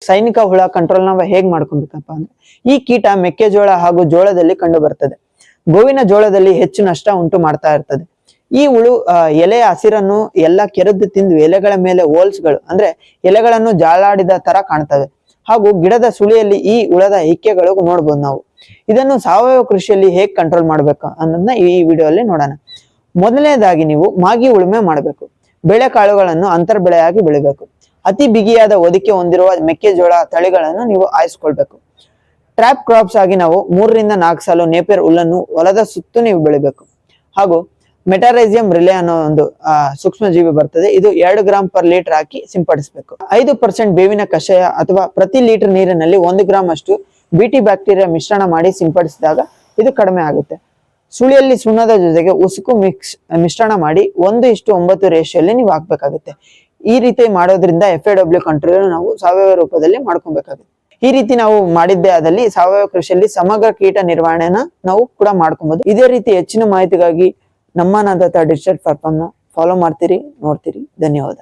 ಸೈನಿಕ ಹುಳ ಕಂಟ್ರೋಲ್ ನಾವು ಹೇಗ್ ಮಾಡ್ಕೊಬೇಕಪ್ಪ ಅಂದ್ರೆ, ಈ ಕೀಟ ಮೆಕ್ಕೆಜೋಳ ಹಾಗೂ ಜೋಳದಲ್ಲಿ ಕಂಡು ಬರ್ತದೆ. ಗೋವಿನ ಜೋಳದಲ್ಲಿ ಹೆಚ್ಚು ನಷ್ಟ ಉಂಟು ಮಾಡ್ತಾ ಇರ್ತದೆ. ಈ ಹುಳು ಎಲೆಯ ಹಸಿರನ್ನು ಎಲ್ಲ ಕೆರೆದು ತಿಂದು ಎಲೆಗಳ ಮೇಲೆ ಹೋಲ್ಸ್ಗಳು ಅಂದ್ರೆ ಎಲೆಗಳನ್ನು ಜಾಲಾಡಿದ ತರ ಕಾಣ್ತವೆ. ಹಾಗೂ ಗಿಡದ ಸುಳಿಯಲ್ಲಿ ಈ ಹುಳದ ಇಕ್ಕೆಗಳು ನೋಡ್ಬೋದು ನಾವು. ಇದನ್ನು ಸಾವಯವ ಕೃಷಿಯಲ್ಲಿ ಹೇಗ್ ಕಂಟ್ರೋಲ್ ಮಾಡ್ಬೇಕು ಅನ್ನೋದನ್ನ ಈ ವಿಡಿಯೋ ಅಲ್ಲಿ ನೋಡೋಣ. ಮೊದಲನೇದಾಗಿ ನೀವು ಮಾಗಿ ಉಳುಮೆ ಮಾಡಬೇಕು. ಬೆಳೆಕಾಳುಗಳನ್ನು ಅಂತರ್ ಬೆಳೆಯಾಗಿ ಬೆಳಿಬೇಕು. ಅತಿ ಬಿಗಿಯಾದ ಹೊದಿಕೆ ಹೊಂದಿರುವ ಮೆಕ್ಕೆಜೋಳ ತಳಿಗಳನ್ನು ನೀವು ಆಯ್ಸ್ಕೊಳ್ಬೇಕು. ಟ್ರಾಪ್ ಕ್ರಾಪ್ಸ್ ಆಗಿ ನಾವು 3 ರಿಂದ 4 ಸಾಲು ನೇಪಿಯರ್ ಹುಲ್ಲನ್ನು ಹೊಲದ ಸುತ್ತು ನೀವು ಬೆಳಿಬೇಕು. ಹಾಗೂ ಮೆಟಾರೈಸಿಯಂ ರಿಲೆ ಅನ್ನೋ ಒಂದು ಸೂಕ್ಷ್ಮ ಜೀವಿ ಬರ್ತದೆ. ಇದು 2 ಗ್ರಾಂ ಪರ್ ಲೀಟರ್ ಹಾಕಿ ಸಿಂಪಡಿಸಬೇಕು. 5% ಬೇವಿನ ಕಷಾಯ ಅಥವಾ ಪ್ರತಿ ಲೀಟರ್ ನೀರಿನಲ್ಲಿ 1 ಗ್ರಾಂ ಅಷ್ಟು ಬಿಟಿ ಬ್ಯಾಕ್ಟೀರಿಯಾ ಮಿಶ್ರಣ ಮಾಡಿ ಸಿಂಪಡಿಸಿದಾಗ ಇದು ಕಡಿಮೆ ಆಗುತ್ತೆ. ಸುಳಿಯಲ್ಲಿ ಸುಣ್ಣದ ಜೊತೆಗೆ ಉಸುಕು ಮಿಶ್ರಣ ಮಾಡಿ 1:9 ರೇಷಿಯೋಲ್ಲಿ ನೀವು ಹಾಕ್ಬೇಕಾಗುತ್ತೆ. ಈ ರೀತಿ ಮಾಡೋದ್ರಿಂದ FAW ಕಂಟ್ರೋಲ್ ನಾವು ಸಾವಯವ ರೂಪದಲ್ಲಿ ಮಾಡ್ಕೊಬೇಕಾಗುತ್ತೆ. ಈ ರೀತಿ ನಾವು ಮಾಡಿದ್ದೇ ಆದಲ್ಲಿ ಸಾವಯವ ಕೃಷಿಯಲ್ಲಿ ಸಮಗ್ರ ಕೀಟ ನಿರ್ವಹಣೆನ ನಾವು ಕೂಡ ಮಾಡ್ಕೊಬಹುದು. ಇದೇ ರೀತಿ ಹೆಚ್ಚಿನ ಮಾಹಿತಿಗಾಗಿ ನಮ್ಮ ಡಿಜಿಟಲ್ ಪ್ಲಾಟ್ಫಾರ್ಮ್ ನ ಫಾಲೋ ಮಾಡ್ತೀರಿ, ನೋಡ್ತೀರಿ. ಧನ್ಯವಾದ.